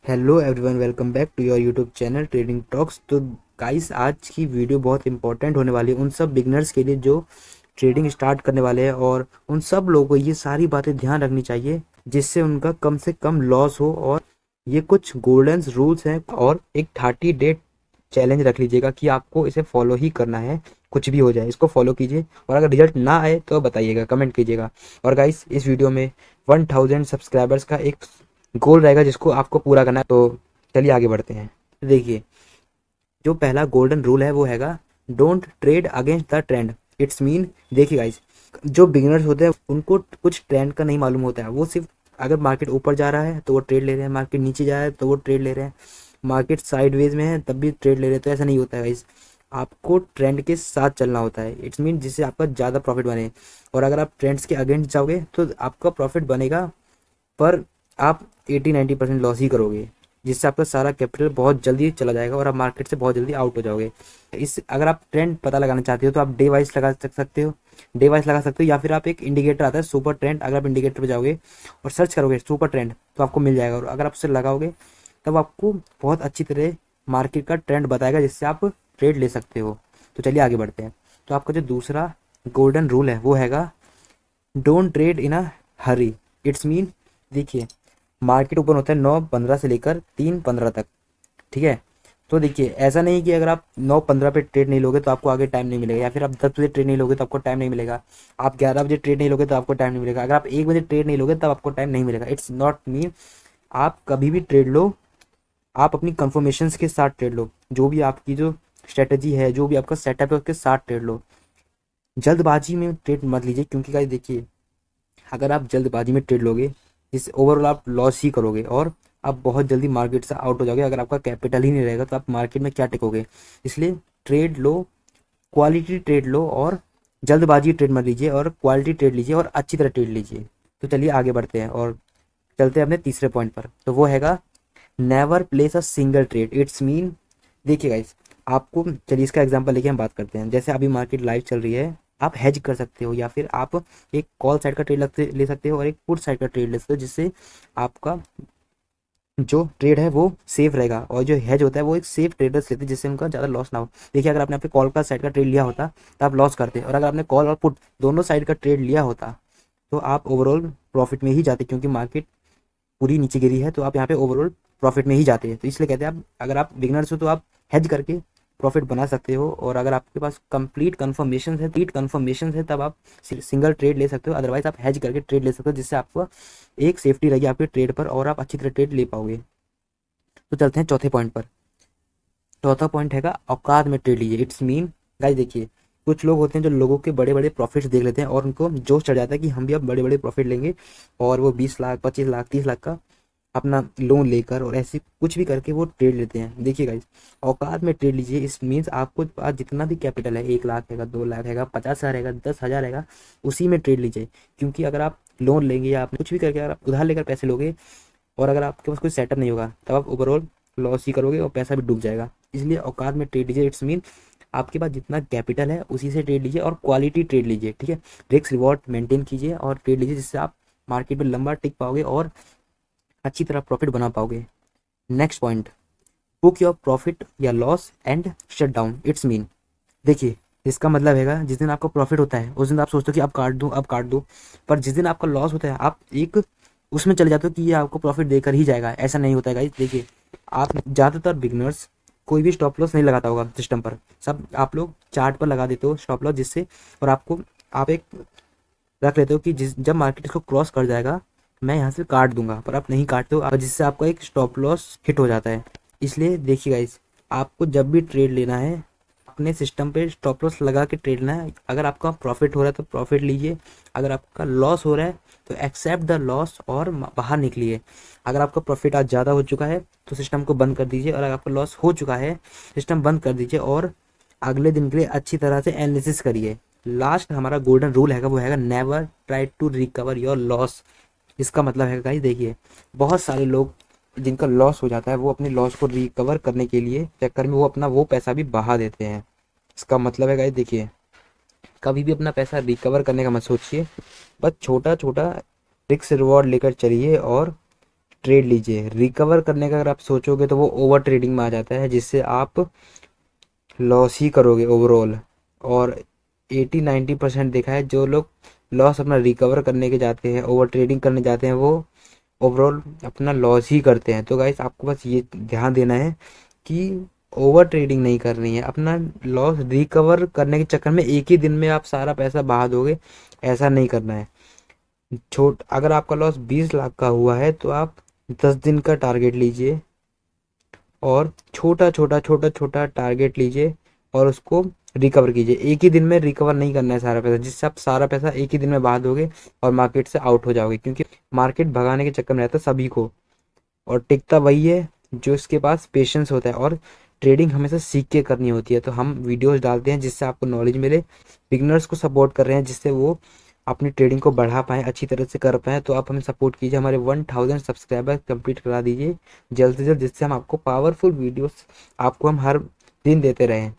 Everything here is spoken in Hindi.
Hello everyone, welcome back to your YouTube channel trading talks. तो गाइस, आज की वीडियो बहुत इंपॉर्टेंट होने वाली है उन सब बिगनर्स के लिए जो ट्रेडिंग स्टार्ट करने वाले हैं, और उन सब लोगों को ये सारी बातें ध्यान रखनी चाहिए जिससे उनका कम से कम लॉस हो। और ये कुछ गोल्डन रूल्स हैं, और एक 30 डे चैलेंज रख लीजिएगा कि आपको इसे फॉलो ही करना है, कुछ भी हो जाए इसको फॉलो कीजिए। और अगर रिजल्ट ना आए तो बताइएगा, कमेंट कीजिएगा। और गाइस, इस वीडियो में 1000 सब्सक्राइबर्स का एक गोल रहेगा जिसको आपको पूरा करना है। तो चलिए आगे बढ़ते हैं। देखिए, जो पहला गोल्डन रूल है वो हैगा don't trade against the trend. It's mean, देखिए गाइस, जो बिगिनर्स होते हैं उनको कुछ ट्रेंड का नहीं मालूम होता है। वो सिर्फ अगर मार्केट ऊपर जा रहा है तो वो ट्रेड ले रहे हैं, मार्केट नीचे जा रहा है तो वो ट्रेड ले रहे हैं, मार्केट साइडवेज में है तब भी ट्रेड ले रहे हैं। तो ऐसा नहीं होता है गाइस, आपको ट्रेंड के साथ चलना होता है। इट्स मीन जिससे आपका ज़्यादा प्रॉफिट बने। और अगर आप ट्रेंड्स के अगेंस्ट जाओगे तो आपका प्रॉफिट बनेगा, पर आप 80-90% लॉस ही करोगे, जिससे आपका सारा कैपिटल बहुत जल्दी चला जाएगा और आप मार्केट से बहुत जल्दी आउट हो जाओगे। इस अगर आप ट्रेंड पता लगाना चाहते हो तो आप डे वाइज लगा सकते हो, या फिर आप एक इंडिकेटर आता है सुपर ट्रेंड, अगर आप इंडिकेटर पे जाओगे और सर्च करोगे सुपर ट्रेंड तो आपको मिल जाएगा। और अगर आप उसे लगाओगे तब आपको बहुत अच्छी तरह मार्केट का ट्रेंड बताएगा, जिससे आप ट्रेड ले सकते हो। तो चलिए आगे बढ़ते हैं। तो आपका जो दूसरा गोल्डन रूल है वो हैगा don't trade in a Hari. It's mean, देखिए, मार्केट ओपन होता है 9:15 से लेकर 3:15 तक, ठीक है। तो देखिए, ऐसा नहीं कि अगर आप 9:15 पे ट्रेड नहीं लोगे तो आपको आगे टाइम नहीं मिलेगा, या फिर आप 10 बजे ट्रेड नहीं लोगे तो आपको टाइम नहीं मिलेगा, आप 11 बजे ट्रेड नहीं लोगे तो आपको टाइम नहीं मिलेगा, अगर आप 1 बजे ट्रेड नहीं लोगे तब आपको टाइम नहीं मिलेगा। इट्स नॉट मीन, आप कभी भी ट्रेड लो, आप अपनी कंफर्मेशन के साथ ट्रेड लो। जो भी आपकी जो स्ट्रेटजी है, जो भी आपका सेटअप है, उसके साथ ट्रेड लो। जल्दबाजी में ट्रेड मत लीजिए, क्योंकि गाइस देखिए, अगर आप जल्दबाजी में ट्रेड लोगे जिससे ओवरऑल आप लॉस ही करोगे और आप बहुत जल्दी मार्केट से आउट हो जाओगे। अगर आपका कैपिटल ही नहीं रहेगा तो आप मार्केट में क्या टिकोगे। इसलिए ट्रेड लो, क्वालिटी ट्रेड लो, और जल्दबाजी ट्रेड मत लीजिए, और क्वालिटी ट्रेड लीजिए और अच्छी तरह ट्रेड लीजिए। तो चलिए आगे बढ़ते हैं और चलते हैं अपने तीसरे पॉइंट पर। तो वो हैगा never place a single trade. It's mean, देखिए गाइस, आपको चलिए इसका एग्जांपल लेके हम बात करते हैं। जैसे अभी मार्केट लाइव चल रही है, आप हेज कर सकते हो, या फिर आप एक कॉल साइड का ट्रेड ले सकते हो और एक पुट साइड का ट्रेड ले सकते हो, जिससे आपका जो ट्रेड है वो सेफ रहेगा। और जो हेज होता है वो एक सेफ ट्रेडर्स लेते हैं, जिससे उनका ज़्यादा लॉस ना हो। देखिए, अगर आपने अपने कॉल का साइड का ट्रेड लिया होता तो आप लॉस करते, और अगर आपने कॉल और पुट दोनों साइड का ट्रेड लिया होता तो आप ओवरऑल प्रॉफिट में ही जाते, क्योंकि मार्केट पूरी नीचे गिरी है तो आप यहाँ पे ओवरऑल प्रॉफिट में ही जाते हैं। तो इसलिए कहते हैं, आप अगर आप बिगनर्स हो तो आप हेज करके प्रॉफिट बना सकते हो, और अगर आपके पास कंप्लीट कन्फर्मेशन है तब आप सिंगल ट्रेड ले सकते हो। अदरवाइज आप हेज करके ट्रेड ले सकते हो, जिससे आपको एक सेफ्टी रहेगी आपके ट्रेड पर और आप अच्छी तरह ट्रेड ले पाओगे। तो चलते हैं चौथे पॉइंट पर। चौथा पॉइंट हैगा औकात में ट्रेड लीजिए। इट्स मीन, गाइस देखिए, कुछ लोग होते हैं जो लोगों के बड़े बड़े प्रॉफिट्स देख लेते हैं और उनको जोश चढ़ जाता है कि हम भी अब बड़े बड़े प्रॉफिट लेंगे, और वो 20 लाख, 25 लाख, 30 लाख का अपना लोन लेकर और ऐसे कुछ भी करके वो ट्रेड लेते हैं। देखिए गाइस, औकात में ट्रेड लीजिए। इस मीन्स आपको पास जितना भी कैपिटल है, 1 लाख हैगा, 2 लाख हैगा, 50,000 हैगा, 10,000 हैगा, उसी में ट्रेड लीजिए। क्योंकि अगर आप लोन लेंगे या आप कुछ भी करके अगर आप उधार लेकर पैसे लोगे और अगर आपके पास कोई सेटअप नहीं होगा तब आप ओवरऑल लॉस ही करोगे और पैसा भी डूब जाएगा। इसलिए औकात में ट्रेड लीजिए। इट्स मीन, आपके पास जितना कैपिटल है उसी से ट्रेड लीजिए और क्वालिटी ट्रेड लीजिए, ठीक है। रिस्क रिवॉर्ड मेंटेन कीजिए और ट्रेड लीजिए, जिससे आप मार्केट में लंबा टिक पाओगे और अच्छी तरह प्रॉफिट बना पाओगे। Next point, book your profit या loss and shut down. It's mean, देखिए, इसका मतलब हैगा जिस दिन आपका प्रॉफिट होता है उस दिन आप सोचते हो कि अब काट दूं, अब काट दूं, पर जिस दिन आपका लॉस होता है आप एक उसमें चले जाते हो कि ये आपको प्रॉफिट देकर ही जाएगा। ऐसा नहीं होता है गाइस। देखिए, आप ज़्यादातर बिगनर्स कोई भी स्टॉप लॉस नहीं लगाता होगा सिस्टम पर, सब आप लोग चार्ट पर लगा देते हो स्टॉप लॉस, जिससे और आपको आप एक रख लेते हो कि जिस जब मार्केट इसको क्रॉस कर जाएगा मैं यहाँ से काट दूंगा, पर आप नहीं काटते हो, जिससे आपका एक स्टॉप लॉस हिट हो जाता है। इसलिए देखिए गाइस, आपको जब भी ट्रेड लेना है अपने सिस्टम पे स्टॉप लॉस लगा के ट्रेड लेना है। अगर आपका प्रॉफिट हो रहा है तो प्रॉफिट लीजिए, अगर आपका लॉस हो रहा है तो एक्सेप्ट द लॉस और बाहर निकलिए। अगर आपका प्रॉफिट आज ज़्यादा हो चुका है तो सिस्टम को बंद कर दीजिए, और अगर आपका लॉस हो चुका है सिस्टम बंद कर दीजिए और अगले दिन के लिए अच्छी तरह से एनालिसिस करिए। लास्ट हमारा गोल्डन रूल हैगा वो हैगा never try to recover your loss. इसका मतलब है गाइस, देखिए, बहुत सारे लोग जिनका लॉस हो जाता है वो अपने लॉस को रिकवर करने के लिए चक्कर में वो अपना वो पैसा भी बहा देते हैं। इसका मतलब है गाइस, देखिए, कभी भी अपना पैसा रिकवर करने का मत सोचिए, बस छोटा छोटा रिस्क रिवॉर्ड लेकर चलिए और ट्रेड लीजिए। रिकवर करने का अगर आप सोचोगे तो वो ओवर ट्रेडिंग में आ जाता है, जिससे आप लॉस ही करोगे ओवरऑल। और 80-90% देखा है, जो लोग लॉस अपना रिकवर करने के जाते हैं, ओवर ट्रेडिंग करने जाते हैं, वो ओवरऑल अपना लॉस ही करते हैं। तो गाइस आपको बस ये ध्यान देना है कि ओवर ट्रेडिंग नहीं करनी है। अपना लॉस रिकवर करने के चक्कर में एक ही दिन में आप सारा पैसा बहा दोगे, ऐसा नहीं करना है। अगर आपका लॉस 20 लाख का हुआ है तो आप 10 दिन का टारगेट लीजिए और छोटा छोटा टारगेट लीजिए और उसको रिकवर कीजिए। एक ही दिन में रिकवर नहीं करना है सारा पैसा, जिससे आप सारा पैसा एक ही दिन में बहा दोगे और मार्केट से आउट हो जाओगे, क्योंकि मार्केट भगाने के चक्कर में रहता है सभी को, और टिकता वही है जो इसके पास पेशेंस होता है। और ट्रेडिंग हमेशा सीख के करनी होती है। तो हम वीडियोस डालते हैं जिससे आपको नॉलेज मिले, बिगनर्स को सपोर्ट कर रहे हैं जिससे वो अपनी ट्रेडिंग को बढ़ा पाएँ, अच्छी तरह से कर पाएँ। तो आप हमें सपोर्ट कीजिए, हमारे 1000 सब्सक्राइबर कंप्लीट करा दीजिए जल्द से जल्द, जिससे हम आपको पावरफुल वीडियोस आपको हम हर दिन देते रहें।